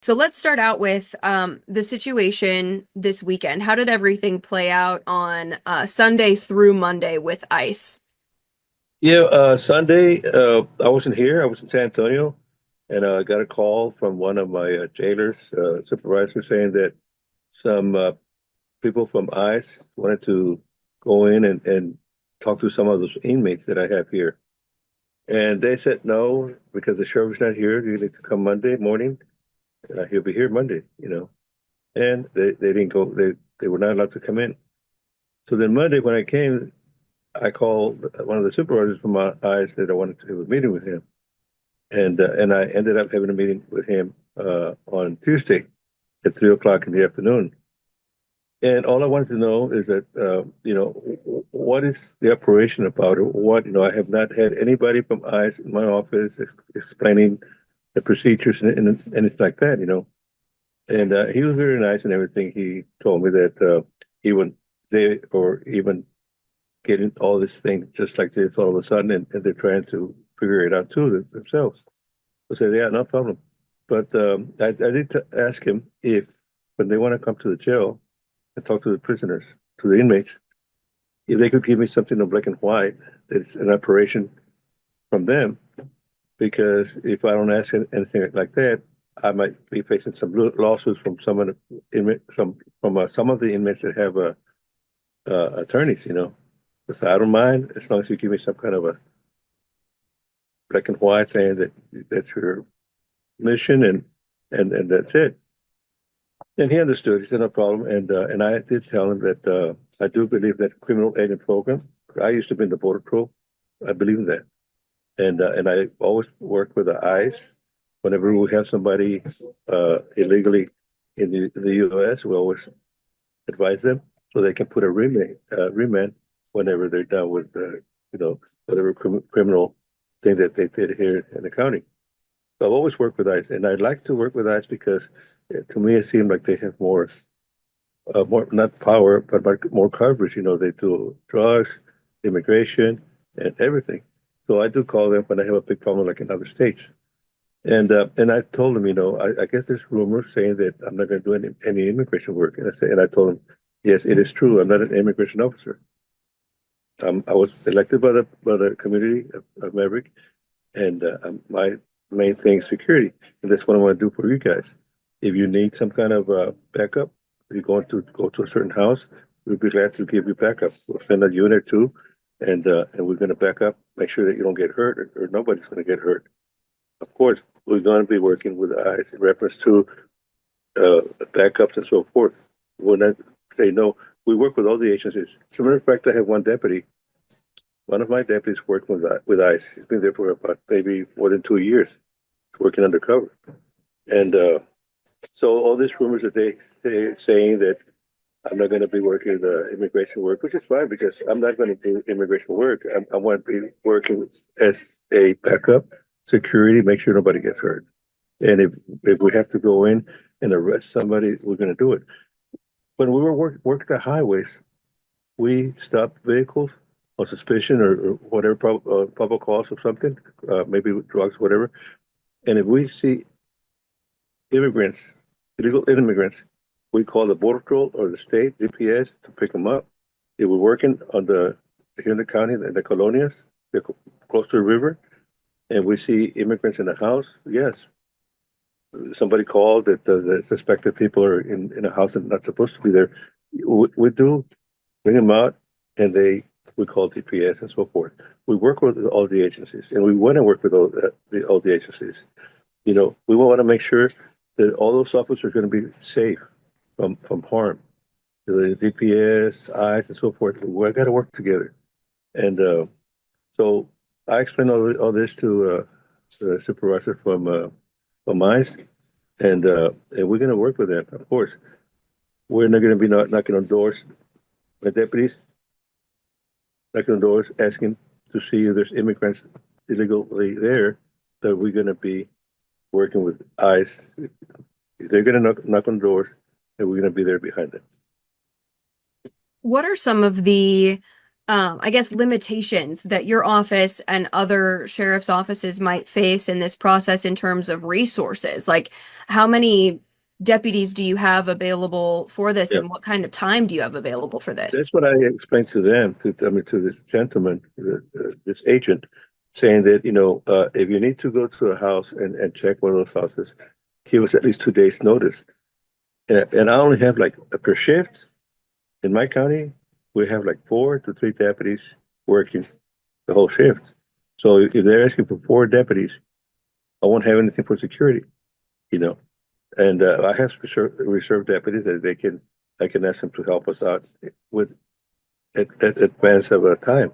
So let's start out with the situation this weekend. How did everything play out on Sunday through Monday with ICE? Yeah, Sunday, I wasn't here. I was in San Antonio, and I got a call from one of my jailers, supervisor, saying that some people from ICE wanted to go in and talk to some of those inmates that I have here. And they said no, because the sheriff's not here. You need to come Monday morning. He'll be here Monday. And they didn't go, they were not allowed to come in. So then Monday, when I came, I called one of the supervisors from my ICE that I wanted to have a meeting with him. And I ended up having a meeting with him on Tuesday at 3 o'clock in the afternoon. And all I wanted to know is that what is the operation about? Or what I have not had anybody from ICE in my office explaining the procedures and it's like that. And he was very nice and everything. He told me that even they or even getting all this thing just like this all of a sudden, and they're trying to figure it out too themselves. I said, yeah, no problem. But I did ask him if, when they want to come to the jail and talk to the prisoners, to the inmates, if they could give me something in black and white that's an operation from them. Because if I don't ask anything like that, I might be facing some lawsuits from some of the inmate, from some of the inmates that have attorneys. So I don't mind as long as you give me some kind of a black and white saying that that's your mission and that's it. And he understood. He said no problem. And I did tell him that I do believe that criminal agent program. I used to be in the border patrol. I believe in that. And I always work with the ICE. Whenever we have somebody illegally in the U.S., we always advise them so they can put a remand whenever they're done with whatever criminal thing that they did here in the county. So I've always worked with ICE, and I'd like to work with ICE because to me it seemed like they have more not power, but more coverage. They do drugs, immigration, and everything. So I do call them when I have a big problem, like in other states. And I told them, I guess there's rumors saying that I'm not going to do any immigration work. And I told them, yes, it is true. I'm not an immigration officer. I was elected by the community of Maverick, and my main thing is security, and that's what I want to do for you guys. If you need some kind of backup, if you're going to go to a certain house, we'd be glad to give you backup. We'll send a unit too, and we're going to back up, make sure that you don't get hurt or nobody's going to get hurt. Of course, we're going to be working with eyes in reference to backups and so forth. When I say no, we work with all the agencies. As a matter of fact, I have one deputy. One of my deputies working with ICE. He's been there for about maybe more than 2 years, working undercover. And so all these rumors that they saying that I'm not going to be working the immigration work, which is fine because I'm not going to do immigration work. I want to be working as a backup security, make sure nobody gets hurt. And if we have to go in and arrest somebody, we're going to do it. When we were work the highways, we stopped vehicles on suspicion or whatever probable cause of something, maybe drugs, whatever. And if we see immigrants, illegal immigrants, we call the border patrol or the state DPS to pick them up. If we're working on here in the county, the colonias, they're close to the river, and we see immigrants in the house, yes, somebody called that the suspected people are in a house and not supposed to be there. We do bring them out, and we call DPS and so forth. We work with all the agencies, and we want to work with all the agencies. We want to make sure that all those officers are going to be safe from harm. The DPS, ICE, and so forth. We got to work together, and so I explained all this to the supervisor from ICE, and we're going to work with them. Of course, we're not going to be knocking on doors. The deputies knocking on doors, asking to see if there's immigrants illegally there. That we're going to be working with ICE. They're going to knock on doors, and we're going to be there behind them. What are some of the I guess, limitations that your office and other sheriff's offices might face in this process in terms of resources? Like, how many deputies do you have available for this, Yeah, and what kind of time do you have available for this? that's what I explained to them, to this gentleman, this agent, saying that, if you need to go to a house and check one of those houses, give us at least 2 days notice. And I only have like per shift in my county, we have like 4 to 3 deputies working the whole shift. So if they're asking for 4 deputies, I won't have anything for security, you know. And I have reserve deputies that I can ask them to help us out with at advance of a time.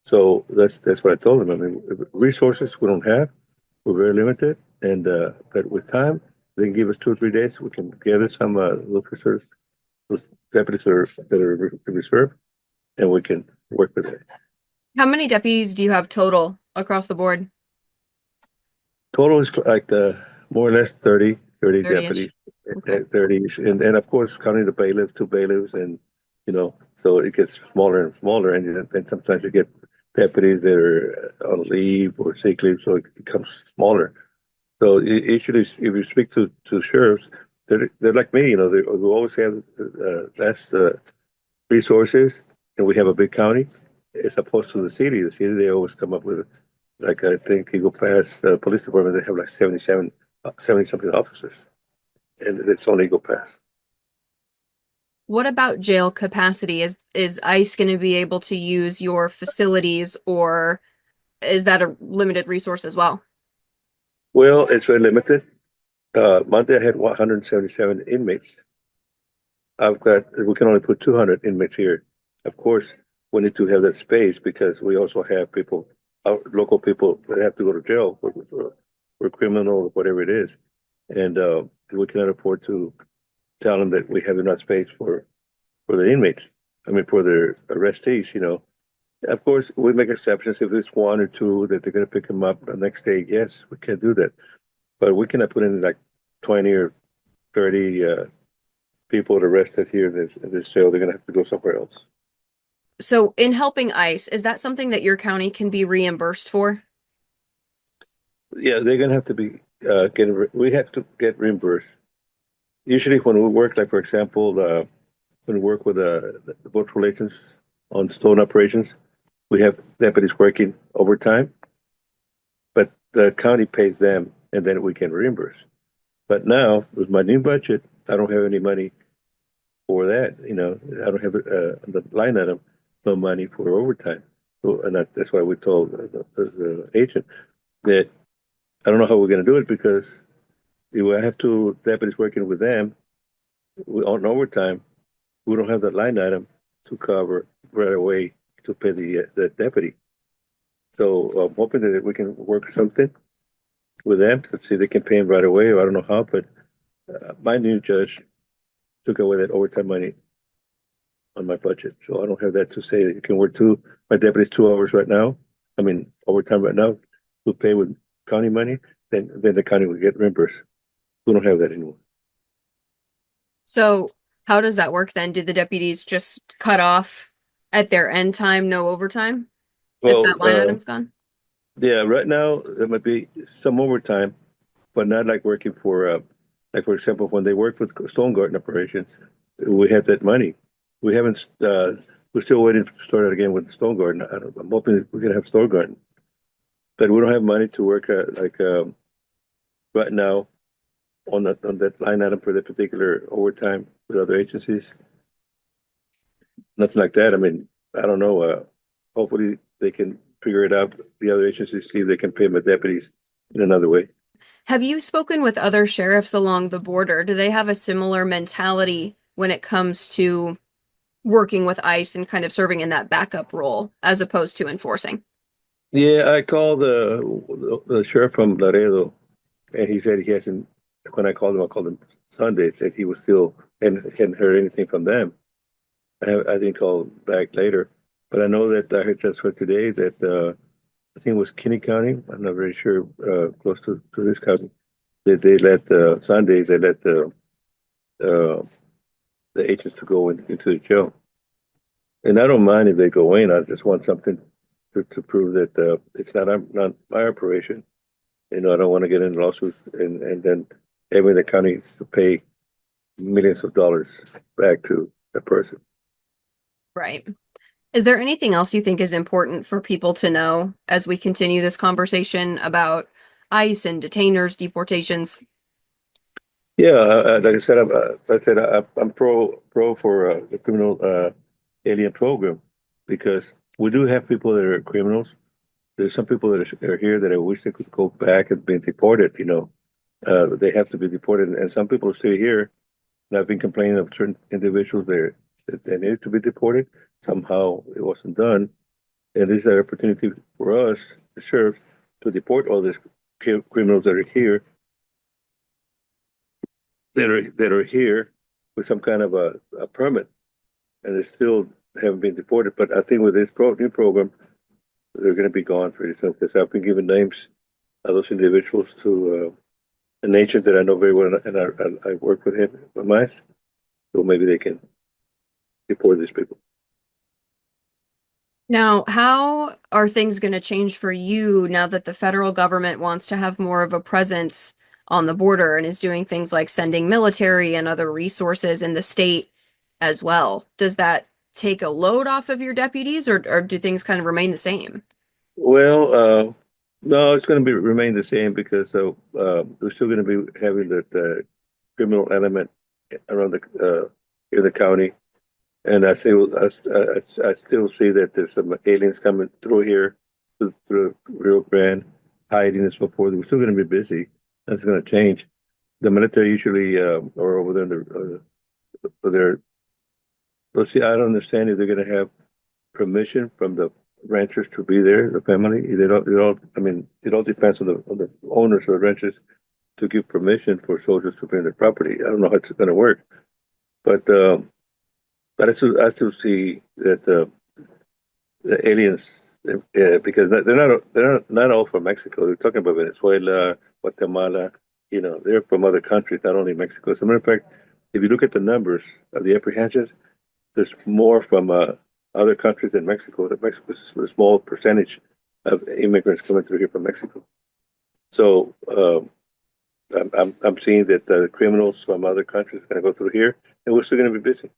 So that's what I told them. I mean, resources we don't have, we're very limited, and but with time, they can give us 2 or 3 days. We can gather some officers, those deputies that are reserved, and we can work with it. How many deputies do you have total across the board? Total is like more or less 30 30-ish. deputies, Okay. 30, and of course counting the bailiff, 2 bailiffs, and so it gets smaller and smaller, and then sometimes you get deputies that are on leave or sick leave, so it becomes smaller. So usually, if you speak to sheriffs, they're like me, they always have less resources, and we have a big county as opposed to the city. The city, they always come up with, like, I think you go past the police department, they have like 70 something officers, and it's only go past. What about jail capacity? Is ICE going to be able to use your facilities, or is that a limited resource as well? Well, it's very limited. Monday I had 177 inmates. We can only put 200 inmates here. Of course, we need to have that space because we also have people, local people that have to go to jail for criminal or whatever it is. And we cannot afford to tell them that we have enough space for the inmates. I mean, for the arrestees. Of course, we make exceptions if it's 1 or 2 that they're going to pick them up the next day. Yes, we can do that. But we cannot put in like 20 or 30 people arrested here in this jail. They're going to have to go somewhere else. So, in helping ICE, is that something that your county can be reimbursed for? Yeah, they're going to have to be we have to get reimbursed. Usually, when we work, like for example, when we work with the boat relations on stone operations, we have deputies working overtime, but the county pays them, and then we can reimburse. But now, with my new budget, I don't have any money for that. I don't have the line item, no money for overtime. So, and that's why we told the agent that I don't know how we're going to do it because if I have 2 deputies working with them on overtime, we don't have that line item to cover right away to pay the deputy. So I'm hoping that we can work something with them to see if they can pay him right away. Or I don't know how, but my new judge took away that overtime money on my budget. So I don't have that to say that you can work my deputy's 2 hours right now. I mean, overtime right now to pay with county money, then the county will get reimbursed. We don't have that anymore. So, how does that work then? Do the deputies just cut off at their end time, no overtime, if Well, that line item's gone? yeah, right now there might be some overtime, but not like working like for example, when they worked with Stone Garden operations, we had that money. We haven't. We're still waiting to start it again with Stone Garden. I'm hoping we're gonna have Stone Garden, but we don't have money to work like right now on that line item for that particular overtime with other agencies. Nothing like that. I mean, I don't know. Hopefully they can figure it out. The other agencies see if they can pay my deputies in another way. Have you spoken with other sheriffs along the border? Do they have a similar mentality when it comes to working with ICE and kind of serving in that backup role as opposed to enforcing? Yeah, I called the sheriff from Laredo, and he said he hasn't. When I called him Sunday, said he was still and hadn't heard anything from them. I didn't call back later, but I know that I heard just for today that I think it was Kinney County. I'm not very sure, close to this county. That they let Sunday they let uh, the agents to go into the jail, And I don't mind if they go in. I just want something to prove that it's not my operation. You know, I don't want to get in lawsuits and then having the county to pay millions of dollars back to the person. Right. Is there anything else you think is important for people to know as we continue this conversation about ICE and detainers, deportations? Yeah, like I said, I'm pro for the criminal alien program because we do have people that are criminals. There's some people that are here that I wish they could go back and be deported. You know, they have to be deported, and some people stay here. And I've been complaining of certain individuals there that they needed to be deported. Somehow it wasn't done, and this is an opportunity for us, the sheriff, to deport all these criminals that are here, that are here with some kind of a permit, and they still haven't been deported. But I think with this new program, they're going to be gone pretty soon because I've been given names of those individuals to an agent that I know very well, and I work with him with mice, so maybe they can deport these people. Now, how are things going to change for you now that the federal government wants to have more of a presence on the border and is doing things like sending military and other resources in the state as well? Does that take a load off of your deputies or do things kind of remain the same? Well, no, it's going to be remain the same because we're still going to be having the criminal element around in the county, and I still see that there's some aliens coming through here through Rio Grande, hiding and so forth. We're still going to be busy. That's going to change. The military usually are over there in their. Let's see. I don't understand if they're going to have permission from the ranchers to be there, the family. I mean, it all depends on the owners of the ranches to give permission for soldiers to be in their property. I don't know how it's going to work, but I still see that the aliens, because they're not all from Mexico. They're talking about Venezuela, Guatemala. You know, they're from other countries, not only Mexico. As a matter of fact, if you look at the numbers of the apprehensions, there's more from other countries than Mexico. That Mexico is a small percentage of immigrants coming through here from Mexico. So I'm seeing that the criminals from other countries are going to go through here, and we're still going to be busy.